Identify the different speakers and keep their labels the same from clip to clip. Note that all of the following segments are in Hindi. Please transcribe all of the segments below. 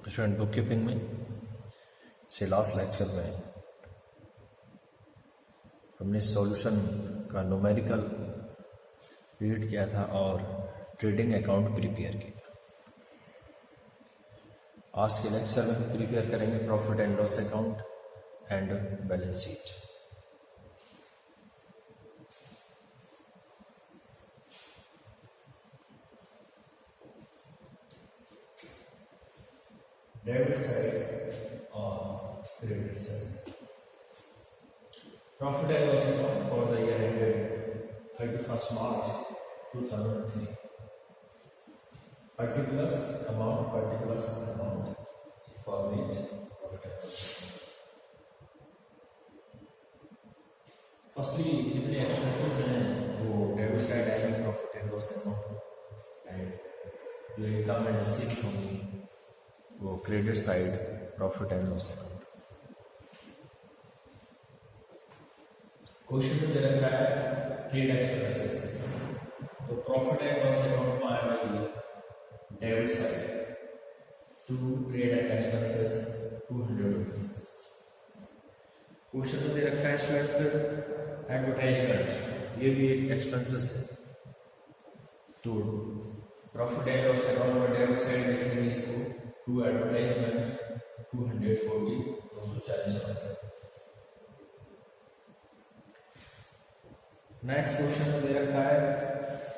Speaker 1: स्टूडेंट बुक कीपिंग में से लास्ट लेक्चर में हमने सॉल्यूशन का न्यूमेरिकल रीड किया था और ट्रेडिंग अकाउंट प्रिपेयर किया। आज के लेक्चर में हम प्रिपेयर करेंगे profit and loss account and balance sheet. Debit side और credit side. Profit and loss account for the year ended 31st March 2003। particulars amount format profit and loss। Firstly जितने एक्सपेंसेस हैं वो डेबिट साइड आएंगे profit and loss account and जो इनकम एंड रिसीव्ड होंगी वो credit side profit and loss account. Question में दे रखा है ट्रेड एक्सपेंसेस, तो प्रॉफिट एंड लॉस अकाउंट में आएगा debit side to trade expenses 200 rupees. Question में दे रखा है स्टूडेंट फिर एडवर्टाइजमेंट, ये भी एक एक्सपेंसेस है। तो प्रॉफिट एंड लॉस अकाउंट में डेबिट साइड लिखेंगे इसको टू एडवर्टाइजमेंट 240 रुपये। नेक्स्ट क्वेश्चन में दे रखा है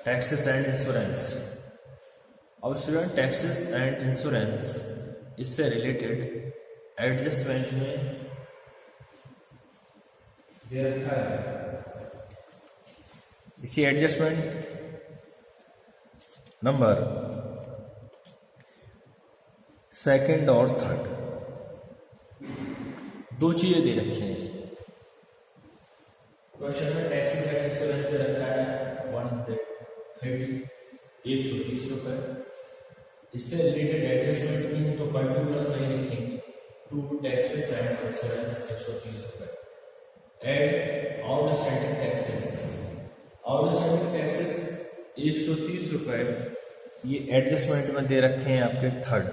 Speaker 1: टैक्सेस एंड इंश्योरेंस। अब स्टूडेंट टैक्सेस एंड इंश्योरेंस इससे रिलेटेड एडजस्टमेंट में दे रखा है। देखिए एडजस्टमेंट नंबर सेकंड और थर्ड, दो चीजें दे रखी हैं इसमें। क्वेश्चन में टैक्सेस एंड इंश्योरेंस दे रखा है 130 रुपए। इससे रिलेटेड एडजस्टमेंट की है तो पर्टिकुलर्स में लिखेंगे टू टैक्सेस एंड इंश्योरेंस 130 रुपए। एड आउटस्टैंडिंग टैक्सेस 130 रुपए, ये एडजस्टमेंट में दे रखे हैं आपके थर्ड।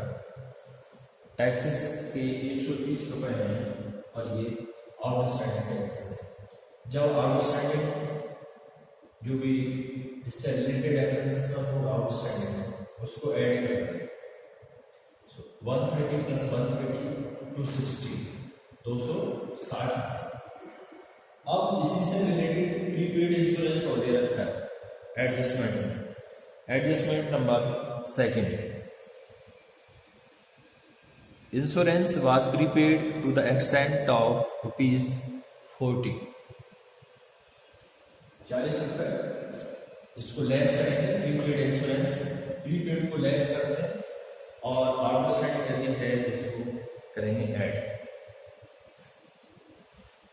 Speaker 1: टैक्सेस के 130 रुपए हैं और ये आउटस्टैंडिंग टैक्सेस है। जब आउटस्टैंडिंग जो भी इससे रिलेटेड एक्सपेंसेस का वो आउटस्टैंडिंग है उसको ऐड करते हैं। 130 प्लस 130 260 260। अब इसी से रिलेटेड प्रीपेड इंश्योरेंस को दे रखा है adjustment number second. Insurance was prepaid to the extent of ₹40। 40 रुपए इसको लेस करेंगे, प्रीपेड इंश्योरेंस प्रीपेड को लेस करते हैं और आउटस्टैंडिंग यदि है तो इसको करेंगे ऐड।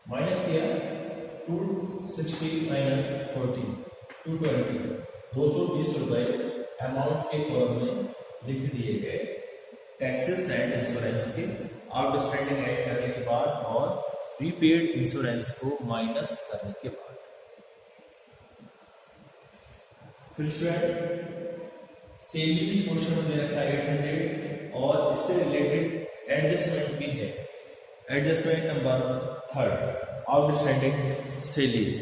Speaker 1: माइनस किया 260 माइनस 40 220 220 रुपए अमाउंट के कॉलम में लिख दिए गए टैक्सेस एंड इंश्योरेंस के आउटस्टैंडिंग ऐड करने के बाद और प्रीपेड इंश्योरेंस को माइनस करने के बाद। फिर सेलिंग पोर्शन में दे रखा है 800 और इससे रिलेटेड एडजस्टमेंट भी है। Adjustment number third outstanding salaries,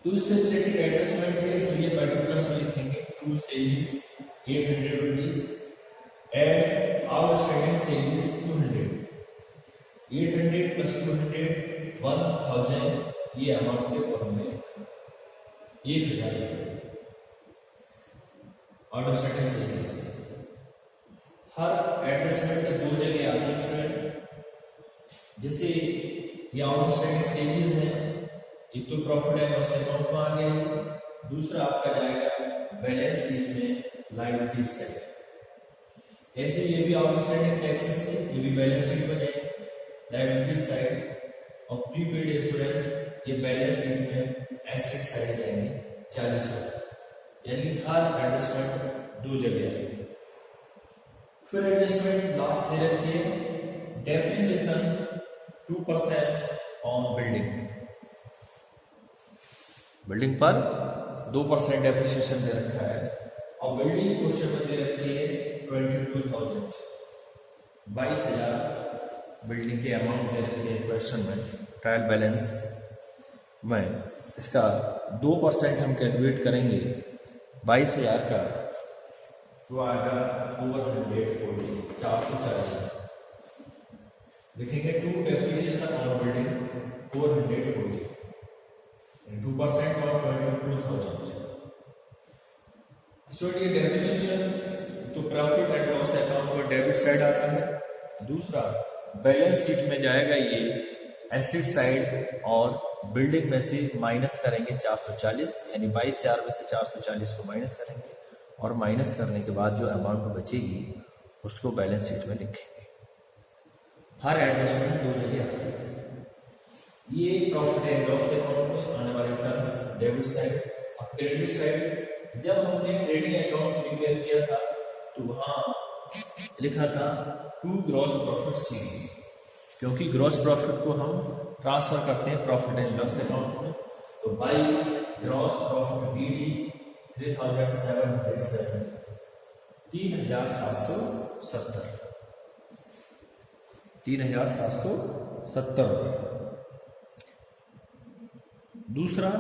Speaker 1: तो इससे रिलेटेड एडजस्टमेंट है इसलिए पर्टिकुलर्स में लिखेंगे to salaries 800 rupees and outstanding salaries 200। 800 plus 200 1000, ये अमाउंट के कॉलम में 1000 रुपये आउटस्टैंडिंग सेलिंग्स। हर एडजस्टमेंट के दो जगह आते हैं स्टूडेंट। जैसे ये आउटस्टैंडिंग सेलिंग्स है, एक तो प्रॉफिट एंड लॉस अकाउंट में आ गया, दूसरा आपका जाएगा बैलेंस शीट में लायबिलिटी साइड। ऐसे ये भी आउटस्टैंडिंग टैक्सेस थे, ये भी बैलेंस शीट में जाएंगे लायबिलिटी साइड। और प्रीपेड इंश्योरेंस ये बैलेंस शीट में एसेट साइड जाएंगे 40 रुपए। यानी हर एडजस्टमेंट दो जगह आती है। फिर एडजस्टमेंट लास्ट दे रखी है डेप्रिसिएशन 2% ऑन बिल्डिंग पर 2% डेप्रिसिएशन दे रखा है। और बिल्डिंग क्वेश्चन में दे रखी है 22,000, 22,000 बिल्डिंग के अमाउंट दे रखी है क्वेश्चन में ट्रायल बैलेंस में। इसका 2% हम कैलकुलेट करेंगे 22,000 का, तो आएगा 440 लिखेंगे। टू डेप्रिसिएशन ऑन बिल्डिंग 440, 2% और 22,000। सो ये डेप्रिसिएशन तो प्रॉफिट एंड लॉस अकाउंट पर डेबिट साइड आता है। दूसरा बैलेंस शीट में जाएगा ये एसेट साइड, और बिल्डिंग में से माइनस करेंगे 440, यानी 22,000 में से 440 को माइनस करेंगे, और माइनस करने के बाद जो अमाउंट बचेगी उसको बैलेंस शीट में लिखेंगे। हर एडजस्टमेंट दो जगह आती है। ये प्रॉफिट एंड लॉस अकाउंट में आने वाले टर्म्स डेबिट साइड। और क्रेडिट साइड, जब हमने ट्रेडिंग अकाउंट प्रिपेयर किया था तो वहां लिखा था टू ग्रॉस प्रॉफिट सी, क्योंकि ग्रॉस प्रॉफिट को हम ट्रांसफर करते हैं प्रॉफिट एंड लॉस अकाउंट में। तो बाई ग्रॉस प्रॉफिट BD 3,770, 3,770 रुपये। दूसरा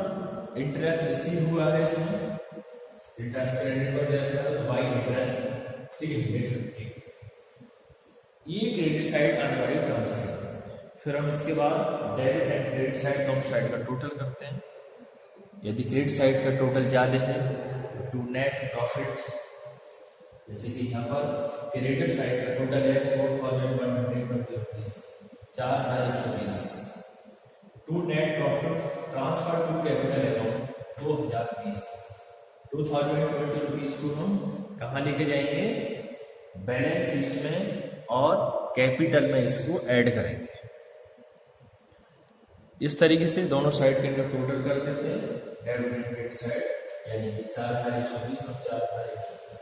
Speaker 1: इंटरेस्ट रिसीव हुआ है, इसमें इंटरेस्ट क्रेडिट पर दे रखा है, तो बाई इंटरेस्ट 350। ये क्रेडिट साइड आने वाली टर्म्स थी। फिर हम इसके बाद डेबिट एंड क्रेडिट साइड दोनों साइड का टोटल करते हैं। यदि क्रेडिट साइड का टोटल ज्यादा है तो टू नेट प्रॉफिट, जैसे कि यहाँ पर क्रेडिट साइड का टोटल है 4,120 rupees, 4,120। To net profit transfer to capital account 2020, 2020 rupees को हम कहाँ लेके जाएंगे? बैलेंस शीट में, और कैपिटल में इसको ऐड करेंगे। इस तरीके से दोनों साइड के अंदर टोटल कर देते हैं डेबिट एंड क्रेडिट साइड, यानी कि 4,120 और 4,120।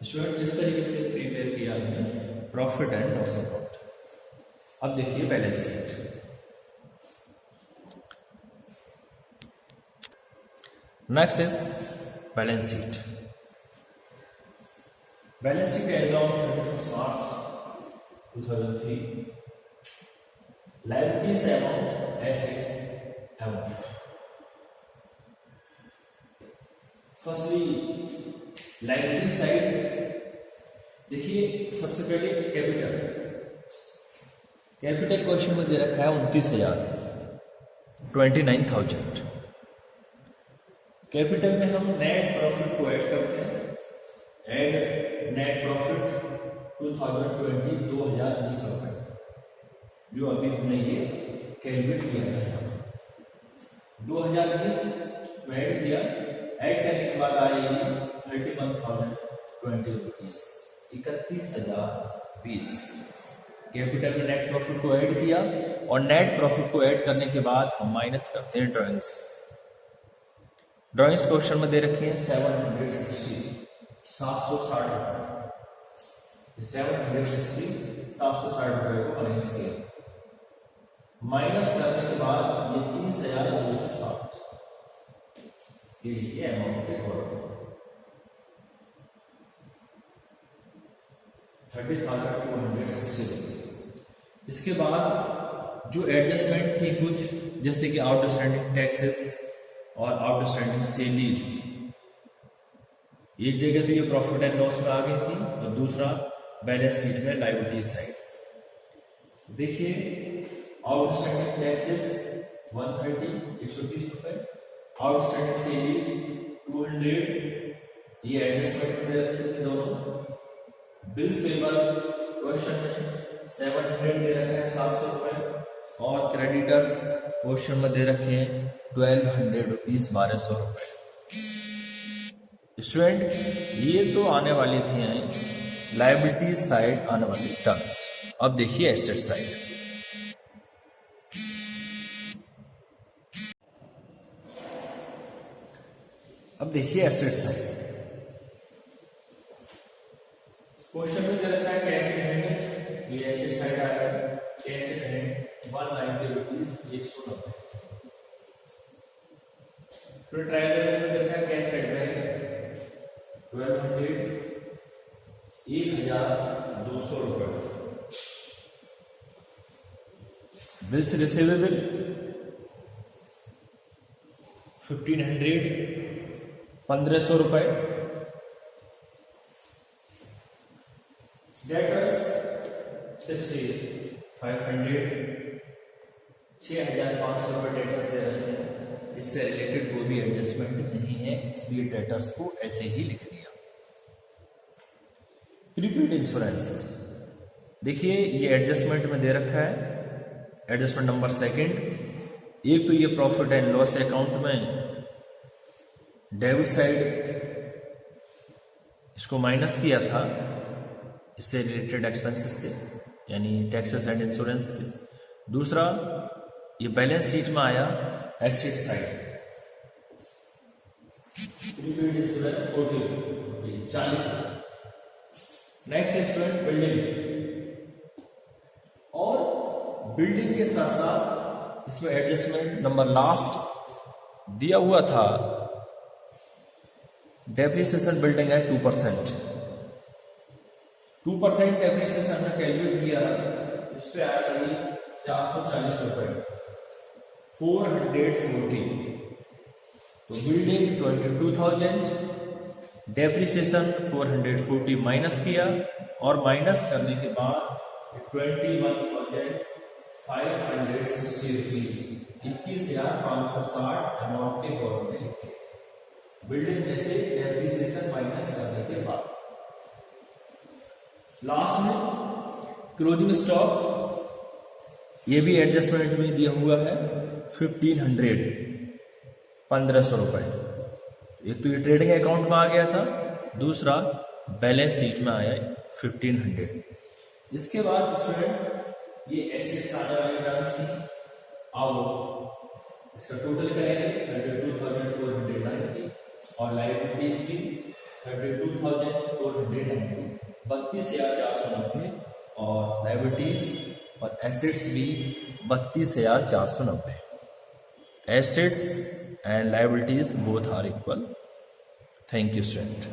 Speaker 1: स्टूडेंट इस तरीके से प्रिपेयर किया हमने प्रॉफिट एंड लॉस अकाउंट। अब देखिए balance sheet. Next is balance sheet. Balance sheet as on 31 March 2003, liabilities amount, assets amount. Firstly, liabilities side देखिए, सबसे पहले कैपिटल क्वेश्चन में दे रखा है 29,000, 29,000। कैपिटल में हम नेट प्रॉफिट को ऐड करते हैं। एड नेट प्रॉफिट 2020 2020 रुपए, जो अभी हमने ये कैलकुलेट किया था। 2020 इसमें ऐड किया, ऐड करने के बाद आएगी 31,020 रुपीज, 31,020। कैपिटल में नेट प्रॉफिट को ऐड किया, और नेट प्रॉफिट को ऐड करने के बाद हम माइनस करते हैं ड्रॉइंग्स। ड्रॉइंग्स क्वेश्चन में दे रखी है 760, 760 रुपए। 760 रुपए को अरेंज किया, माइनस करने के बाद ये 30,260, ये लिखिए अमाउंट के अकॉर्डिंग 30,260 रुपीज। इसके बाद जो एडजस्टमेंट थी कुछ, जैसे कि आउटस्टैंडिंग टैक्सेस और आउटस्टैंडिंग सेलीज, एक जगह तो ये प्रॉफिट एंड लॉस में आ गई थी, और दूसरा बैलेंस शीट में लायबिलिटी साइड। देखिए आउटस्टैंडिंग टैक्सेस 130, 130 रुपए, आउटस्टैंडिंग सेलीज 200, ये एडजस्टमेंट में रखे थे दोनों। बिल्स पेबल क्वेश्चन में 700 दे रखा है, 700 रुपए, और क्रेडिटर्स क्वेश्चन में दे रखे हैं 1200 रुपीज, 1200 रुपए। स्टूडेंट ये तो आने वाली थी लायबिलिटी साइड आने वाली टर्म्स। अब देखिए एसेट साइड। अब देखिए एसेट साइड। क्वेश्चन में दे रखा है कैसे रहेंगे, ये एसेट साइड आएगा। कैसे है 190 रुपीज, 190। फिर ट्रायल बैलेंस में देखा है कैसे साइड रहेगा 1200, 1200 रुपए। बिल्स रिसीवेबल 1500, 1500 रुपए। डेटर्स 6500, 6500 रुपए डेटर्स दे रहे हैं। इससे रिलेटेड कोई भी एडजस्टमेंट नहीं है, इसलिए डेटर्स को ऐसे ही लिख दिया। प्रीपेड इंश्योरेंस, देखिए ये एडजस्टमेंट में दे रखा है। एडजस्टमेंट नंबर सेकंड, एक तो ये प्रॉफिट एंड लॉस अकाउंट में डेबिट साइड इसको माइनस किया था, इससे रिलेटेड एक्सपेंसेस से, यानी टैक्सेस एंड इंश्योरेंस से। दूसरा, ये बैलेंस शीट में आया एसेट साइड, प्रीपेड इंश्योरेंस 40 था। नेक्स्ट इंस्ट्रूमेंट बिल्डिंग, और बिल्डिंग के साथ साथ इसमें एडजस्टमेंट नंबर लास्ट दिया हुआ था, डेप्रिसिएशन बिल्डिंग है 2%। 2% डेप्रिसिएशन हमने कैलकुलेट किया, इस पे आया सही 440 रुपए, 440। तो बिल्डिंग 22,000, डेप्रिसिएशन 440 माइनस किया, और माइनस करने के बाद 21,560 रुपीज, 21,560 अमाउंट के कॉलम में लिखे। बिल्डिंग में से डेप्रिसिएशन माइनस करने के बाद लास्ट में क्लोजिंग स्टॉक, ये भी एडजस्टमेंट में दिया हुआ है 1500, 1500 रुपए। एक तो ये ट्रेडिंग अकाउंट में आ गया था, दूसरा बैलेंस शीट में आया 1500। इसके बाद स्टूडेंट ये एसेट्स आने वाली टर्म्स थी, अब इसका टोटल करेंगे 32,490, और लायबिलिटीज भी 32,490, 32,490, और लायबिलिटीज और एसेट्स भी 32,490। Assets and liabilities both are equal. Thank you, student.